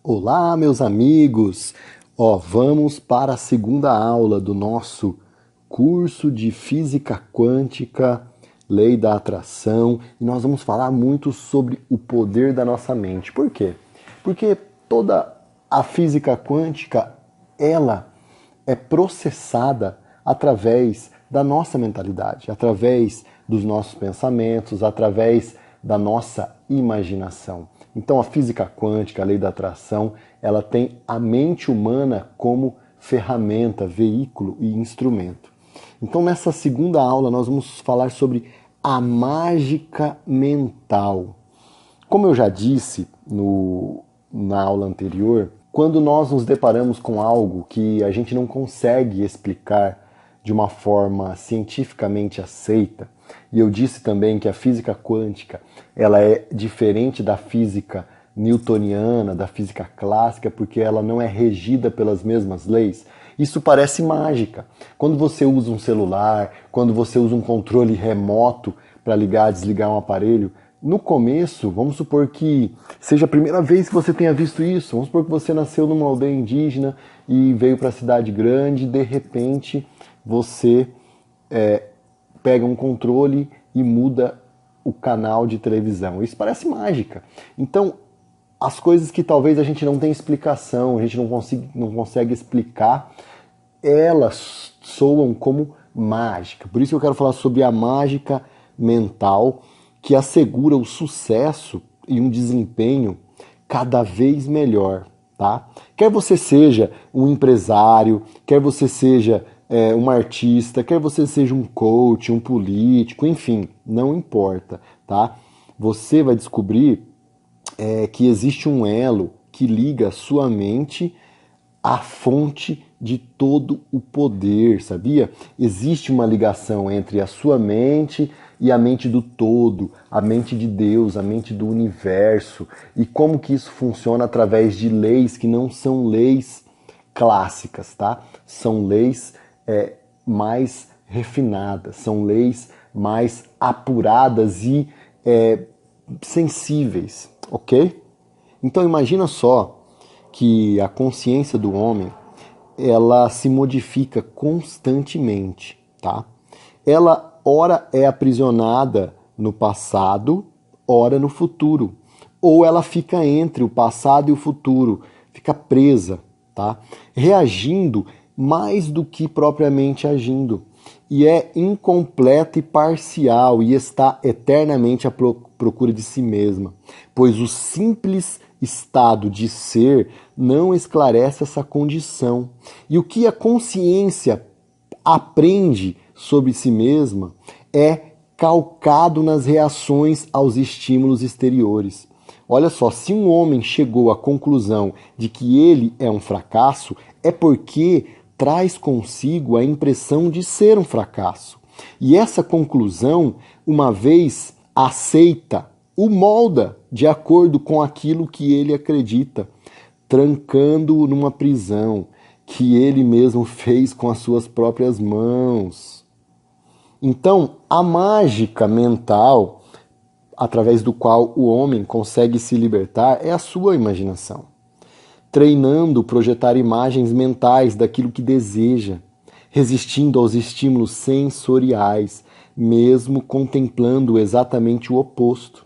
Olá, meus amigos! Vamos para a segunda aula do nosso curso de Física Quântica, Lei da Atração, e nós vamos falar muito sobre o poder da nossa mente. Por quê? Porque toda a física quântica, ela é processada através da nossa mentalidade, através dos nossos pensamentos, através da nossa imaginação. Então a física quântica, a lei da atração, ela tem a mente humana como ferramenta, veículo e instrumento. Então nessa segunda aula nós vamos falar sobre a mágica mental. Como eu já disse na aula anterior, quando nós nos deparamos com algo que a gente não consegue explicar de uma forma cientificamente aceita, e eu disse também que a física quântica ela é diferente da física newtoniana, da física clássica, porque ela não é regida pelas mesmas leis. Isso parece mágica. Quando você usa um celular, quando você usa um controle remoto para ligar e desligar um aparelho, no começo, vamos supor que seja a primeira vez que você tenha visto isso, vamos supor que você nasceu numa aldeia indígena e veio para a cidade grande, e de repente você pega um controle e muda o canal de televisão. Isso parece mágica. Então, as coisas que talvez a gente não tenha explicação, a gente não consegue explicar, elas soam como mágica. Por isso que eu quero falar sobre a mágica mental que assegura o sucesso e um desempenho cada vez melhor, tá? Quer você seja um empresário, quer você seja um artista, quer você seja um coach, um político, enfim, não importa, tá? Você vai descobrir que existe um elo que liga a sua mente à fonte de todo o poder, sabia? Existe uma ligação entre a sua mente e a mente do todo, a mente de Deus, a mente do universo. E como que isso funciona através de leis que não são leis clássicas, tá? São leis mais refinadas, são leis mais apuradas e sensíveis, ok? Então imagina só que a consciência do homem ela se modifica constantemente, tá? Ela ora é aprisionada no passado, ora no futuro, ou ela fica entre o passado e o futuro, fica presa, tá? Reagindo mais do que propriamente agindo. E é incompleta e parcial e está eternamente à procura de si mesma, pois o simples estado de ser não esclarece essa condição. E o que a consciência aprende sobre si mesma é calcado nas reações aos estímulos exteriores. Olha só, se um homem chegou à conclusão de que ele é um fracasso, é porque traz consigo a impressão de ser um fracasso. E essa conclusão, uma vez aceita, o molda de acordo com aquilo que ele acredita, trancando-o numa prisão que ele mesmo fez com as suas próprias mãos. Então, a mágica mental, através do qual o homem consegue se libertar, é a sua imaginação. Treinando projetar imagens mentais daquilo que deseja, resistindo aos estímulos sensoriais, mesmo contemplando exatamente o oposto.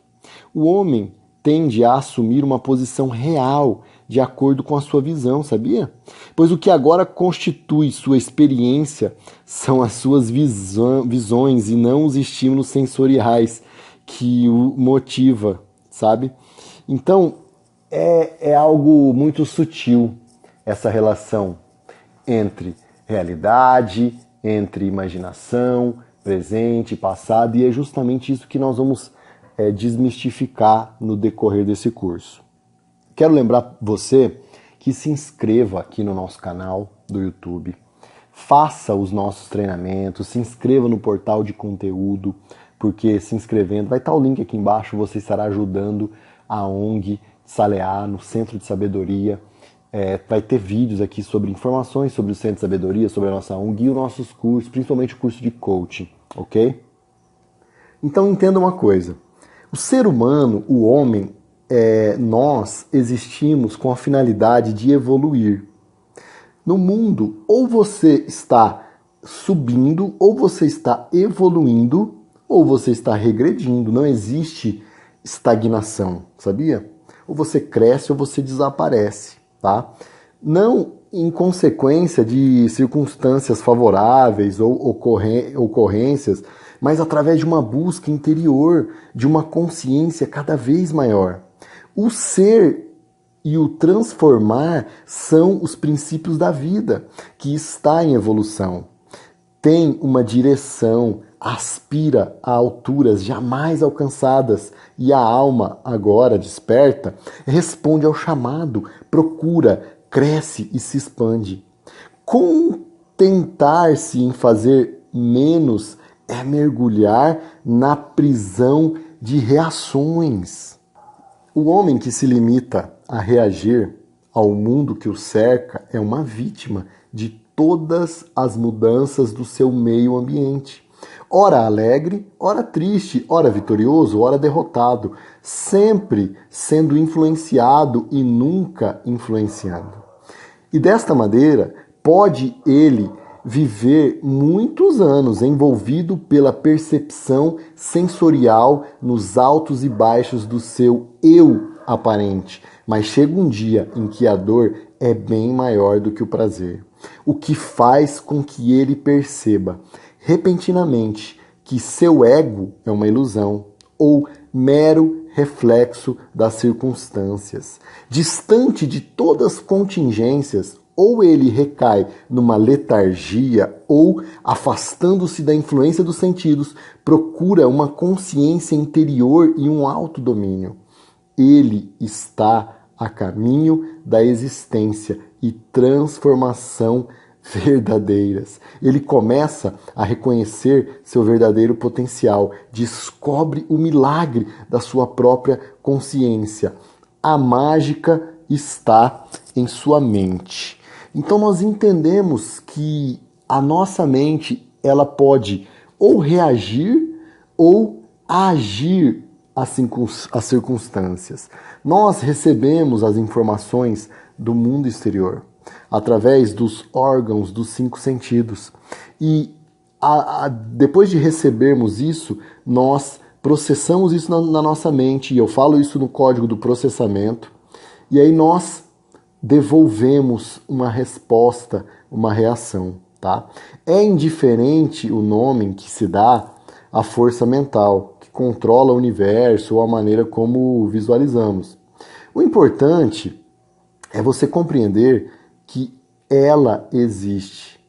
O homem tende a assumir uma posição real de acordo com a sua visão, sabia? Pois o que agora constitui sua experiência são as suas visões e não os estímulos sensoriais que o motiva, sabe? Então, é algo muito sutil essa relação entre realidade, entre imaginação, presente, passado, e é justamente isso que nós vamos desmistificar no decorrer desse curso. Quero lembrar você que se inscreva aqui no nosso canal do YouTube, faça os nossos treinamentos, se inscreva no portal de conteúdo, porque se inscrevendo, vai estar o link aqui embaixo, você estará ajudando a ONG Saleá, no Centro de Sabedoria. Vai ter vídeos aqui sobre informações sobre o Centro de Sabedoria, sobre a nossa ONG e os nossos cursos, principalmente o curso de coaching, ok? Então entenda uma coisa, o ser humano, o homem, nós existimos com a finalidade de evoluir. No mundo, ou você está subindo, ou você está evoluindo, ou você está regredindo. Não existe estagnação, sabia? Ou você cresce ou você desaparece, tá? Não em consequência de circunstâncias favoráveis ou ocorrências, mas através de uma busca interior, de uma consciência cada vez maior. O ser e o transformar são os princípios da vida, que está em evolução. Tem uma direção, aspira a alturas jamais alcançadas e a alma, agora desperta, responde ao chamado, procura, cresce e se expande. Contentar-se em fazer menos é mergulhar na prisão de reações. O homem que se limita a reagir ao mundo que o cerca é uma vítima de todas as mudanças do seu meio ambiente. Ora alegre, ora triste, ora vitorioso, ora derrotado, sempre sendo influenciado e nunca influenciando. E desta maneira, pode ele viver muitos anos envolvido pela percepção sensorial nos altos e baixos do seu eu aparente, mas chega um dia em que a dor é bem maior do que o prazer, o que faz com que ele perceba repentinamente que seu ego é uma ilusão ou mero reflexo das circunstâncias. Distante de todas as contingências, ou ele recai numa letargia, ou, afastando-se da influência dos sentidos, procura uma consciência interior e um autodomínio. Ele está a caminho da existência e transformação verdadeiras. Ele começa a reconhecer seu verdadeiro potencial, descobre o milagre da sua própria consciência. A mágica está em sua mente. Então nós entendemos que a nossa mente, ela pode ou reagir ou agir às circunstâncias. Nós recebemos as informações do mundo exterior através dos órgãos dos 5 sentidos. E depois de recebermos isso, nós processamos isso na nossa mente, e eu falo isso no código do processamento, e aí nós devolvemos uma resposta, uma reação, tá? É indiferente o nome que se dá à força mental, que controla o universo ou a maneira como visualizamos. O importante é você compreender que ela existe,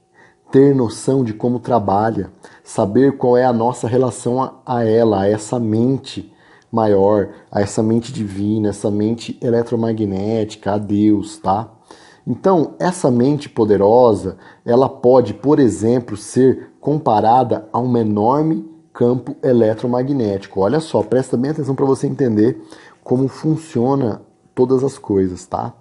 ter noção de como trabalha, saber qual é a nossa relação a ela, a essa mente maior, a essa mente divina, essa mente eletromagnética, a Deus, tá? Então, essa mente poderosa, ela pode, por exemplo, ser comparada a um enorme campo eletromagnético. Olha só, presta bem atenção para você entender como funciona todas as coisas, tá?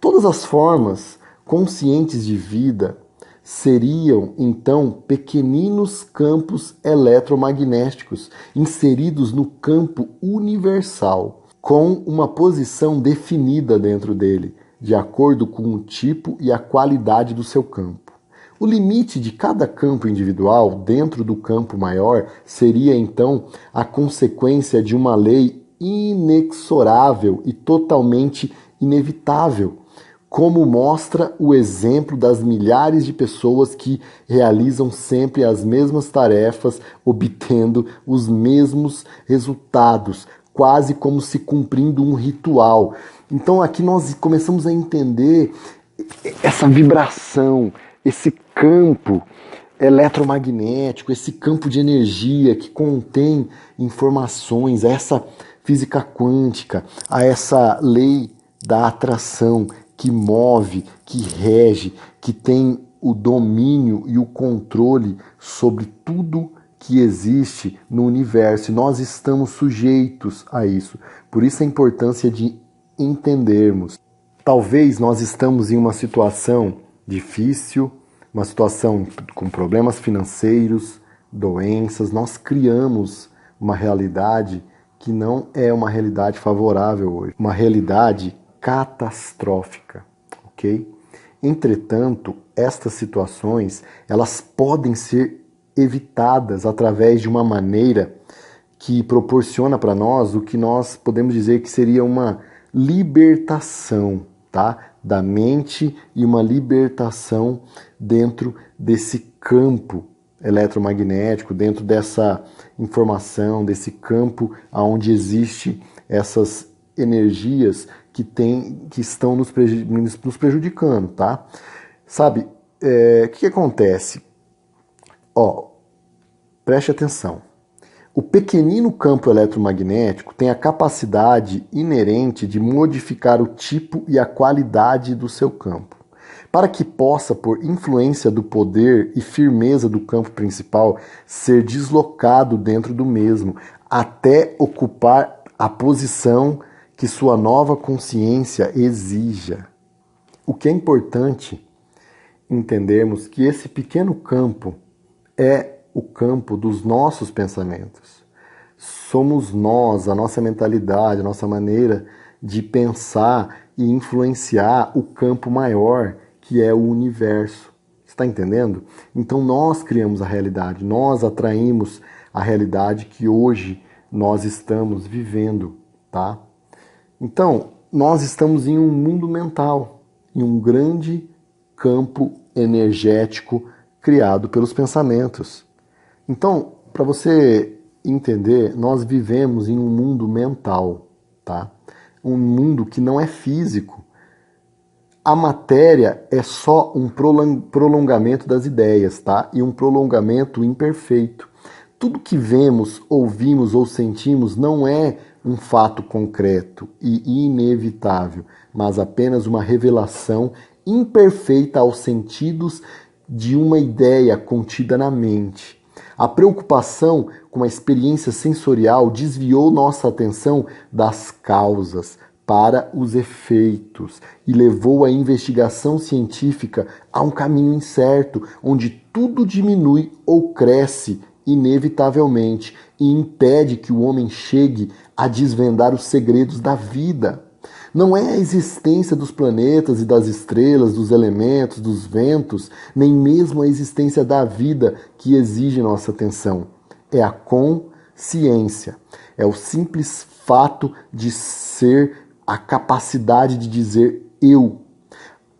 Todas as formas conscientes de vida seriam, então, pequeninos campos eletromagnéticos inseridos no campo universal, com uma posição definida dentro dele, de acordo com o tipo e a qualidade do seu campo. O limite de cada campo individual dentro do campo maior seria, então, a consequência de uma lei inexorável e totalmente inevitável, como mostra o exemplo das milhares de pessoas que realizam sempre as mesmas tarefas, obtendo os mesmos resultados, quase como se cumprindo um ritual. Então aqui nós começamos a entender essa vibração, esse campo eletromagnético, esse campo de energia que contém informações, a essa física quântica, a essa lei da atração, que move, que rege, que tem o domínio e o controle sobre tudo que existe no universo. E nós estamos sujeitos a isso. Por isso a importância de entendermos. Talvez nós estamos em uma situação difícil, uma situação com problemas financeiros, doenças. Nós criamos uma realidade que não é uma realidade favorável hoje, uma realidade catastrófica, ok? Entretanto, estas situações, elas podem ser evitadas através de uma maneira que proporciona para nós o que nós podemos dizer que seria uma libertação, tá? Da mente e uma libertação dentro desse campo eletromagnético, dentro dessa informação, desse campo onde existe essas energias que estão nos prejudicando, tá? Sabe, o que acontece? Ó, preste atenção. O pequenino campo eletromagnético tem a capacidade inerente de modificar o tipo e a qualidade do seu campo, para que possa, por influência do poder e firmeza do campo principal, ser deslocado dentro do mesmo, até ocupar a posição que sua nova consciência exija. O que é importante entendermos que esse pequeno campo é o campo dos nossos pensamentos. Somos nós, a nossa mentalidade, a nossa maneira de pensar e influenciar o campo maior, que é o universo. Está entendendo? Então nós criamos a realidade, nós atraímos a realidade que hoje nós estamos vivendo, tá? Então, nós estamos em um mundo mental, em um grande campo energético criado pelos pensamentos. Então, para você entender, nós vivemos em um mundo mental, tá? Um mundo que não é físico. A matéria é só um prolongamento das ideias, tá? E um prolongamento imperfeito. Tudo que vemos, ouvimos ou sentimos não é um fato concreto e inevitável, mas apenas uma revelação imperfeita aos sentidos de uma ideia contida na mente. A preocupação com a experiência sensorial desviou nossa atenção das causas para os efeitos e levou a investigação científica a um caminho incerto, onde tudo diminui ou cresce inevitavelmente e impede que o homem chegue a desvendar os segredos da vida. Não é a existência dos planetas e das estrelas, dos elementos, dos ventos, nem mesmo a existência da vida que exige nossa atenção. É a consciência. É o simples fato de ser, a capacidade de dizer eu.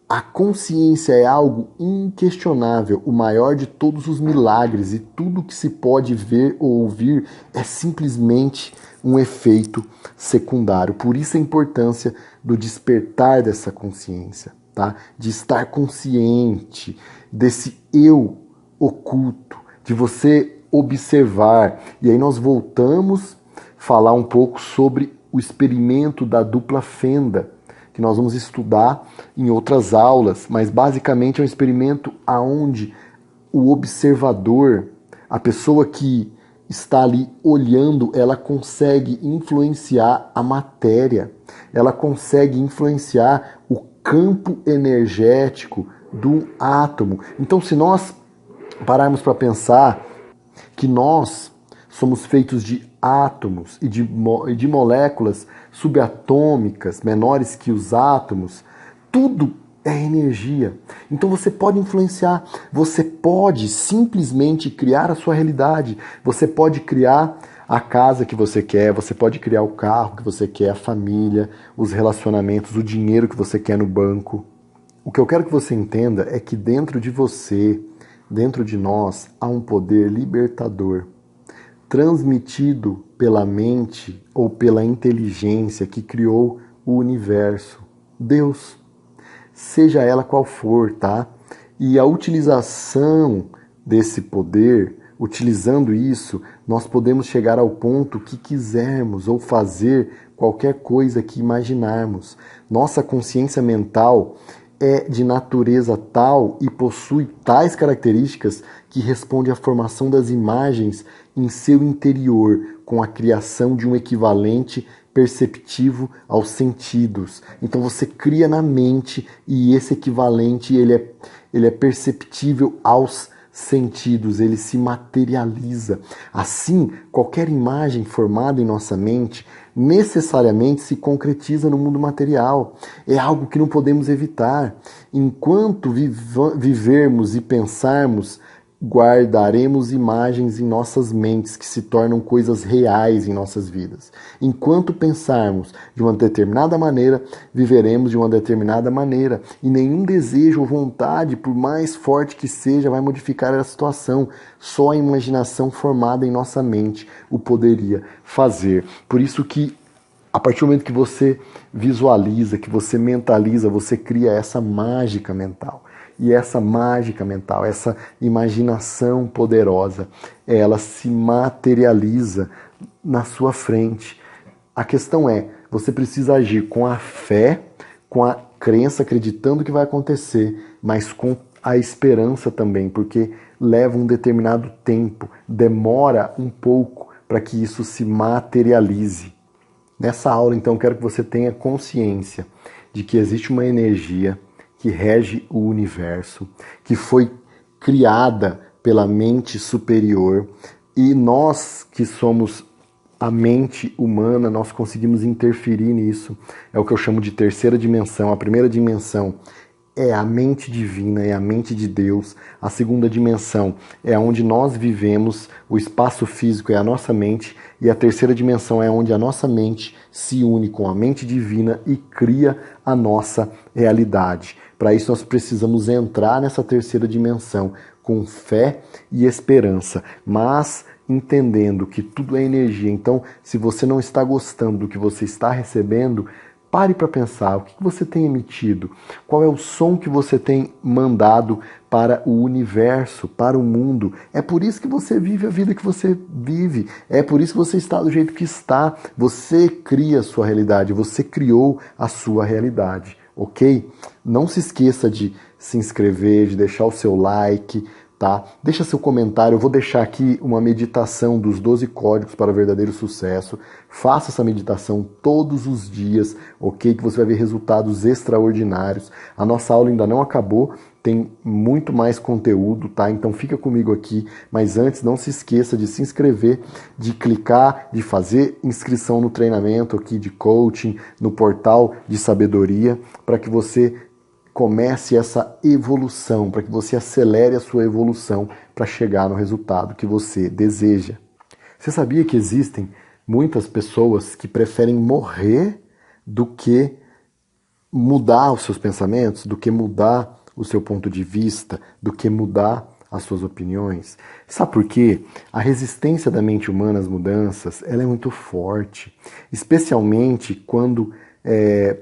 A consciência é algo inquestionável, o maior de todos os milagres, e tudo que se pode ver ou ouvir é simplesmente um efeito secundário. Por isso a importância do despertar dessa consciência, tá? De estar consciente desse eu oculto, de você observar. E aí nós voltamos a falar um pouco sobre o experimento da dupla fenda, que nós vamos estudar em outras aulas, mas basicamente é um experimento aonde o observador, a pessoa que está ali olhando, ela consegue influenciar a matéria, ela consegue influenciar o campo energético do átomo. Então, se nós pararmos para pensar que nós somos feitos de átomos e de moléculas subatômicas menores que os átomos, tudo é energia. Então você pode influenciar, você pode simplesmente criar a sua realidade, você pode criar a casa que você quer, você pode criar o carro que você quer, a família, os relacionamentos, o dinheiro que você quer no banco. O que eu quero que você entenda é que dentro de você, dentro de nós, há um poder libertador, transmitido pela mente ou pela inteligência que criou o universo, Deus, seja ela qual for, tá? E a utilização desse poder, utilizando isso, nós podemos chegar ao ponto que quisermos ou fazer qualquer coisa que imaginarmos. Nossa consciência mental é de natureza tal e possui tais características que responde à formação das imagens em seu interior, com a criação de um equivalente perceptivo aos sentidos. Então você cria na mente e esse equivalente ele é perceptível aos sentidos, ele se materializa. Assim, qualquer imagem formada em nossa mente necessariamente se concretiza no mundo material. É algo que não podemos evitar. Enquanto vivermos e pensarmos, guardaremos imagens em nossas mentes que se tornam coisas reais em nossas vidas. Enquanto pensarmos de uma determinada maneira, viveremos de uma determinada maneira. E nenhum desejo ou vontade, por mais forte que seja, vai modificar a situação. Só a imaginação formada em nossa mente o poderia fazer. Por isso que, a partir do momento que você visualiza, que você mentaliza, você cria essa mágica mental. E essa mágica mental, essa imaginação poderosa, ela se materializa na sua frente. A questão é, você precisa agir com a fé, com a crença, acreditando que vai acontecer, mas com a esperança também, porque leva um determinado tempo, demora um pouco para que isso se materialize. Nessa aula, então, quero que você tenha consciência de que existe uma energia que rege o universo, que foi criada pela mente superior, e nós que somos a mente humana, nós conseguimos interferir nisso. É o que eu chamo de terceira dimensão. A primeira dimensão é a mente divina, é a mente de Deus. A segunda dimensão é onde nós vivemos, o espaço físico é a nossa mente, e a terceira dimensão é onde a nossa mente se une com a mente divina e cria a nossa realidade. Para isso nós precisamos entrar nessa terceira dimensão com fé e esperança, mas entendendo que tudo é energia. Então, se você não está gostando do que você está recebendo, pare para pensar, o que você tem emitido? Qual é o som que você tem mandado para o universo, para o mundo? É por isso que você vive a vida que você vive. É por isso que você está do jeito que está. Você cria a sua realidade, você criou a sua realidade, ok? Não se esqueça de se inscrever, de deixar o seu like, tá? Deixa seu comentário, eu vou deixar aqui uma meditação dos 12 códigos para o verdadeiro sucesso. Faça essa meditação todos os dias, ok? Que você vai ver resultados extraordinários. A nossa aula ainda não acabou, tem muito mais conteúdo, tá? Então fica comigo aqui, mas antes não se esqueça de se inscrever, de clicar, de fazer inscrição no treinamento aqui de coaching, no portal de sabedoria, para que você comece essa evolução, para que você acelere a sua evolução para chegar no resultado que você deseja. Você sabia que existem muitas pessoas que preferem morrer do que mudar os seus pensamentos, do que mudar o seu ponto de vista, do que mudar as suas opiniões? Sabe por quê? A resistência da mente humana às mudanças, ela é muito forte, especialmente quando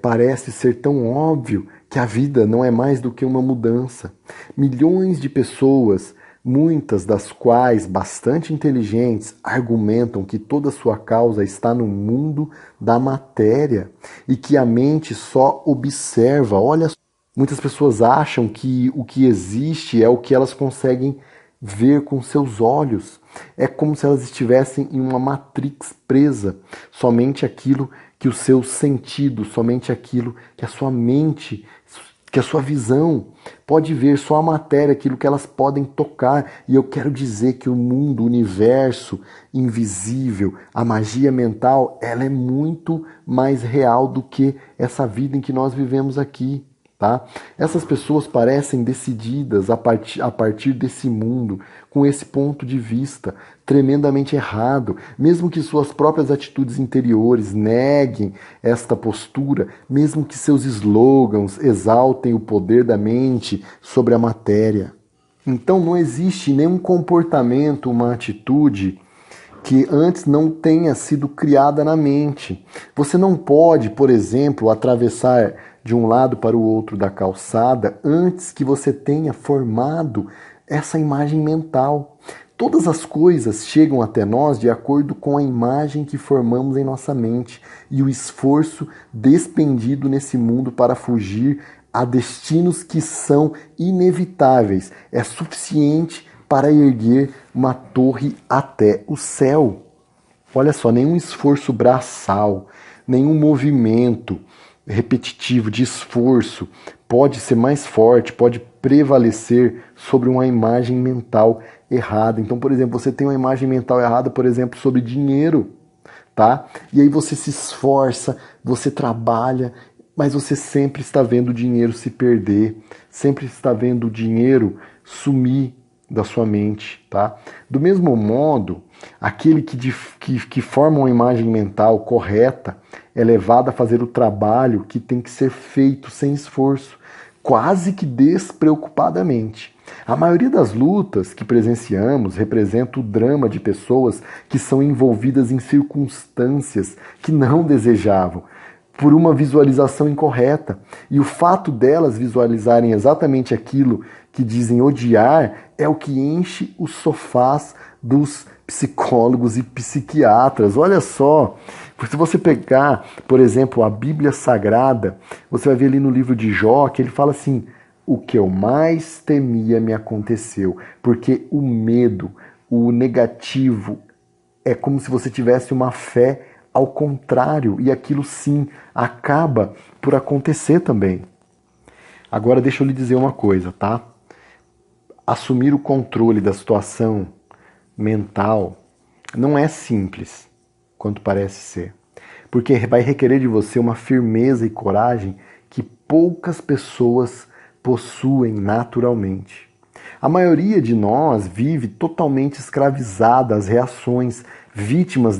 parece ser tão óbvio que a vida não é mais do que uma mudança. Milhões de pessoas, muitas das quais bastante inteligentes, argumentam que toda a sua causa está no mundo da matéria e que a mente só observa. Olha, muitas pessoas acham que o que existe é o que elas conseguem ver com seus olhos. É como se elas estivessem em uma matrix presa. Somente aquilo que os seus sentidos, somente aquilo que a sua mente, que a sua visão pode ver, só a matéria, aquilo que elas podem tocar. E eu quero dizer que o mundo, o universo invisível, a magia mental, ela é muito mais real do que essa vida em que nós vivemos aqui. Tá? Essas pessoas parecem decididas a partir desse mundo, com esse ponto de vista tremendamente errado, mesmo que suas próprias atitudes interiores neguem esta postura, mesmo que seus slogans exaltem o poder da mente sobre a matéria. Então não existe nenhum comportamento, uma atitude que antes não tenha sido criada na mente. Você não pode, por exemplo, atravessar de um lado para o outro da calçada antes que você tenha formado essa imagem mental. Todas as coisas chegam até nós de acordo com a imagem que formamos em nossa mente e o esforço despendido nesse mundo para fugir a destinos que são inevitáveis é suficiente para erguer uma torre até o céu. Olha só, nenhum esforço braçal, nenhum movimento repetitivo de esforço pode ser mais forte, pode prevalecer sobre uma imagem mental errada. Então, por exemplo, você tem uma imagem mental errada, por exemplo, sobre dinheiro, tá? E aí você se esforça, você trabalha, mas você sempre está vendo o dinheiro se perder, sempre está vendo o dinheiro sumir da sua mente, tá? Do mesmo modo, aquele que forma uma imagem mental correta é levado a fazer o trabalho que tem que ser feito sem esforço, quase que despreocupadamente. A maioria das lutas que presenciamos representa o drama de pessoas que são envolvidas em circunstâncias que não desejavam, por uma visualização incorreta. E o fato delas visualizarem exatamente aquilo que dizem odiar é o que enche os sofás dos psicólogos e psiquiatras. Olha só, se você pegar, por exemplo, a Bíblia Sagrada, você vai ver ali no livro de Jó que ele fala assim: o que eu mais temia me aconteceu, porque o medo, o negativo, é como se você tivesse uma fé ao contrário, e aquilo sim acaba por acontecer também. Agora deixa eu lhe dizer uma coisa, tá? Assumir o controle da situação mental não é simples quanto parece ser, porque vai requerer de você uma firmeza e coragem que poucas pessoas possuem naturalmente. A maioria de nós vive totalmente escravizada às reações, vítimas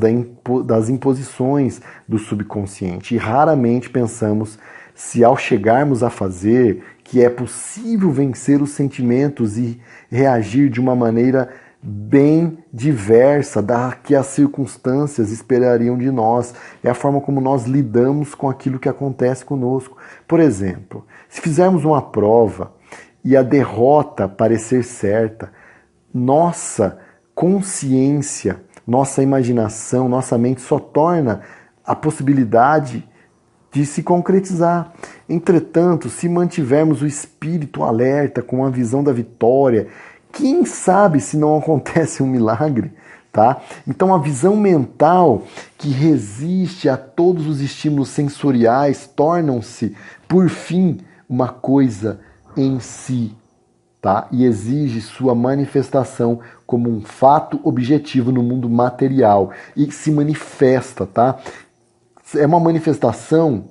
das imposições do subconsciente, e raramente pensamos se ao chegarmos a fazer que é possível vencer os sentimentos e reagir de uma maneira bem diversa da que as circunstâncias esperariam de nós. É a forma como nós lidamos com aquilo que acontece conosco. Por exemplo, se fizermos uma prova e a derrota parecer certa, nossa consciência, nossa imaginação, nossa mente só torna a possibilidade de se concretizar. Entretanto, se mantivermos o espírito alerta com a visão da vitória, quem sabe se não acontece um milagre, tá? Então a visão mental que resiste a todos os estímulos sensoriais tornam-se, por fim, uma coisa em si, tá? E exige sua manifestação como um fato objetivo no mundo material e se manifesta, tá? É uma manifestação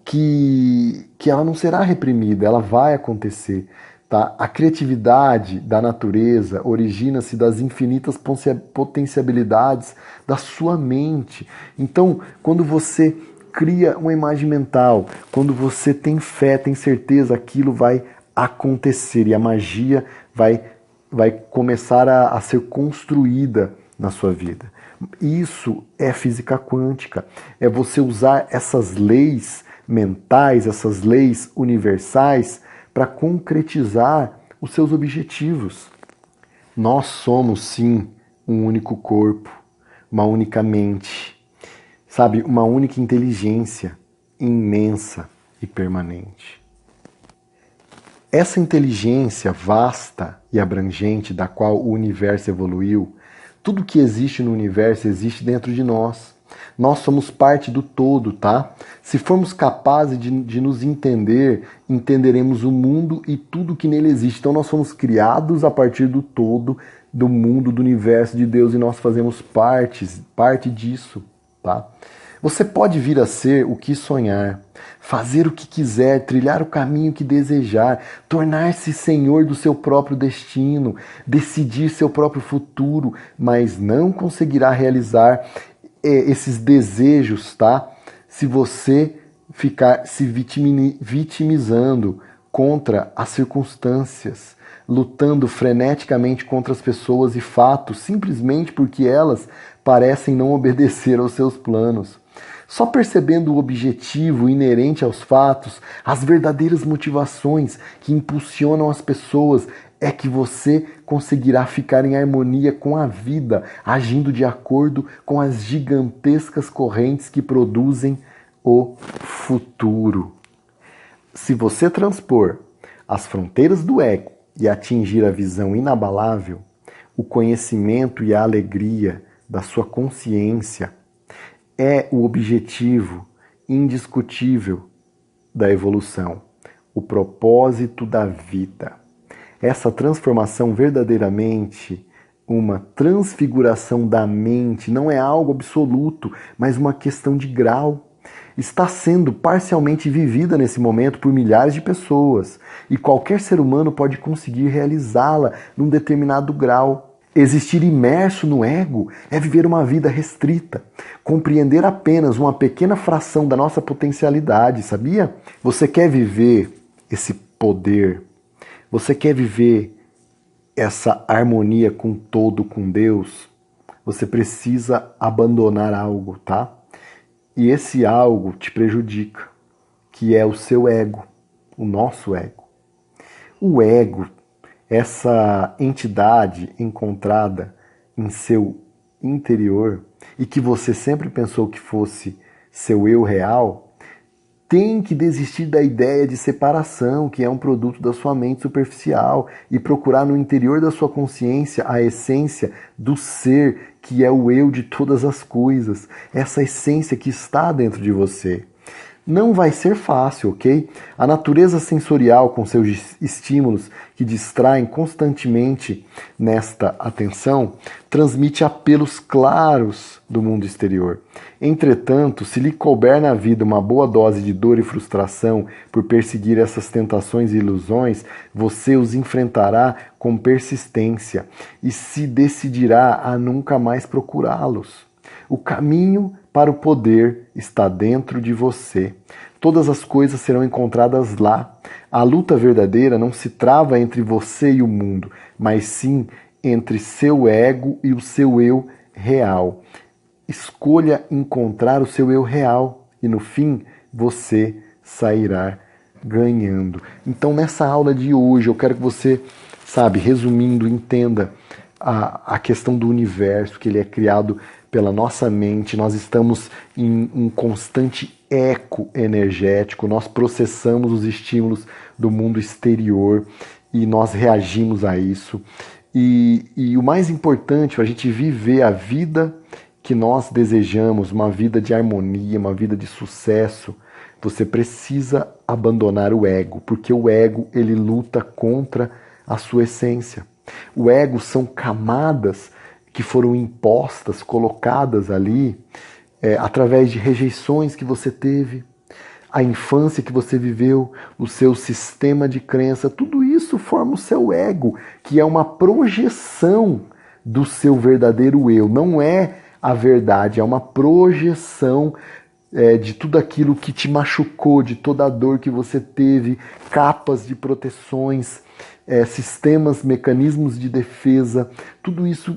que ela não será reprimida, ela vai acontecer. Tá? A criatividade da natureza origina-se das infinitas potencialidades da sua mente. Então, quando você cria uma imagem mental, quando você tem fé, tem certeza, aquilo vai acontecer e a magia vai começar a ser construída na sua vida. Isso é física quântica, é você usar essas leis mentais, essas leis universais para concretizar os seus objetivos. Nós somos sim um único corpo, uma única mente, sabe, uma única inteligência imensa e permanente. Essa inteligência vasta e abrangente da qual o universo evoluiu, tudo que existe no universo existe dentro de nós. Nós somos parte do todo, tá? Se formos capazes de nos entender, entenderemos o mundo e tudo que nele existe. Então nós fomos criados a partir do todo, do mundo, do universo de Deus, e nós fazemos parte disso, tá? Você pode vir a ser o que sonhar, fazer o que quiser, trilhar o caminho que desejar, tornar-se senhor do seu próprio destino, decidir seu próprio futuro, mas não conseguirá realizar esses desejos, tá? Se você ficar se vitimizando contra as circunstâncias, lutando freneticamente contra as pessoas e fatos, simplesmente porque elas parecem não obedecer aos seus planos. Só percebendo o objetivo inerente aos fatos, as verdadeiras motivações que impulsionam as pessoas, é que você conseguirá ficar em harmonia com a vida, agindo de acordo com as gigantescas correntes que produzem o futuro. Se você transpor as fronteiras do ego e atingir a visão inabalável, o conhecimento e a alegria da sua consciência é o objetivo indiscutível da evolução. o propósito da vida. Essa transformação verdadeiramente, uma transfiguração da mente, não é algo absoluto, mas uma questão de grau. Está sendo parcialmente vivida nesse momento por milhares de pessoas e qualquer ser humano pode conseguir realizá-la num determinado grau. Existir imerso no ego é viver uma vida restrita, compreender apenas uma pequena fração da nossa potencialidade, sabia? Você quer viver esse poder? Você quer viver essa harmonia com todo, com Deus? Você precisa abandonar algo, tá? E esse algo te prejudica, que é o seu ego, o nosso ego. O ego, essa entidade encontrada em seu interior e que você sempre pensou que fosse seu eu real, tem que desistir da ideia de separação, que é um produto da sua mente superficial, e procurar no interior da sua consciência a essência do ser, que é o eu de todas as coisas, essa essência que está dentro de você. Não vai ser fácil, ok? A natureza sensorial, com seus estímulos que distraem constantemente nesta atenção, transmite apelos claros do mundo exterior. Entretanto, se lhe couber na vida uma boa dose de dor e frustração por perseguir essas tentações e ilusões, você os enfrentará com persistência e se decidirá a nunca mais procurá-los. O caminho para o poder está dentro de você. Todas as coisas serão encontradas lá. A luta verdadeira não se trava entre você e o mundo, mas sim entre seu ego e o seu eu real. Escolha encontrar o seu eu real e no fim você sairá ganhando. Então nessa aula de hoje eu quero que você, resumindo, entenda a questão do universo, que ele é criado pela nossa mente, nós estamos em um constante eco energético, nós processamos os estímulos do mundo exterior e nós reagimos a isso. E o mais importante, para a gente viver a vida que nós desejamos, uma vida de harmonia, uma vida de sucesso, você precisa abandonar o ego, porque o ego ele luta contra a sua essência. O ego são camadas que foram impostas, colocadas ali, através de rejeições que você teve, a infância que você viveu, o seu sistema de crença, tudo isso forma o seu ego, que é uma projeção do seu verdadeiro eu. Não é a verdade, é uma projeção de tudo aquilo que te machucou, de toda a dor que você teve, capas de proteções, sistemas, mecanismos de defesa, tudo isso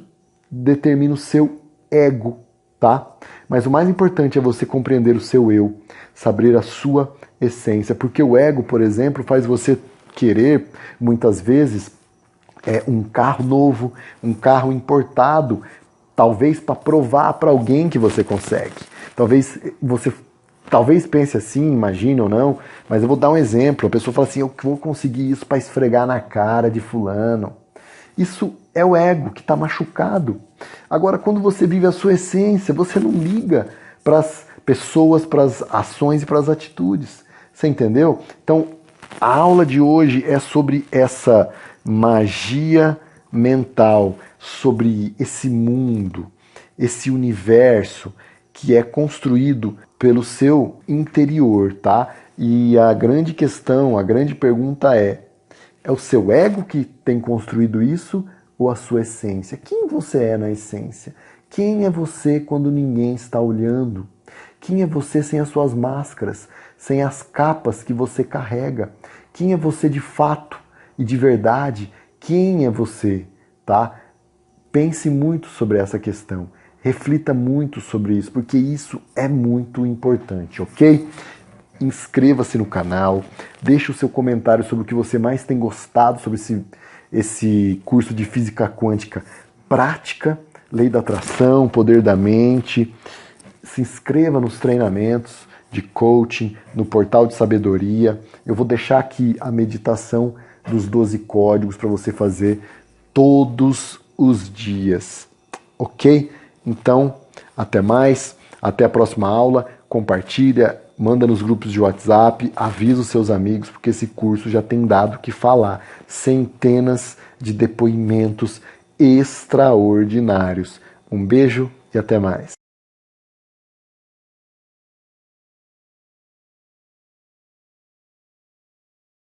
determina o seu ego, tá? Mas o mais importante é você compreender o seu eu, saber a sua essência, porque o ego, por exemplo, faz você querer, muitas vezes, um carro novo, um carro importado, talvez para provar para alguém que você consegue. Talvez pense assim, imagine ou não, mas eu vou dar um exemplo. A pessoa fala assim, eu vou conseguir isso para esfregar na cara de fulano. Isso é o ego que está machucado. Agora, quando você vive a sua essência, você não liga para as pessoas, para as ações e para as atitudes. Você entendeu? Então, a aula de hoje é sobre essa magia mental, sobre esse mundo, esse universo que é construído pelo seu interior, tá? E a grande questão, a grande pergunta é o seu ego que tem construído isso ou a sua essência? Quem você é na essência? Quem é você quando ninguém está olhando? Quem é você sem as suas máscaras, sem as capas que você carrega? Quem é você de fato e de verdade? Quem é você, tá? Pense muito sobre essa questão. Reflita muito sobre isso, porque isso é muito importante, ok? Inscreva-se no canal, deixe o seu comentário sobre o que você mais tem gostado sobre esse curso de Física Quântica Prática, Lei da Atração, Poder da Mente. Se inscreva nos treinamentos de coaching, no portal de sabedoria. Eu vou deixar aqui a meditação dos 12 códigos para você fazer todos os dias, ok? Então, até mais, até a próxima aula, compartilha manda nos grupos de WhatsApp, avisa os seus amigos, porque esse curso já tem dado o que falar. Centenas de depoimentos extraordinários. Um beijo e até mais.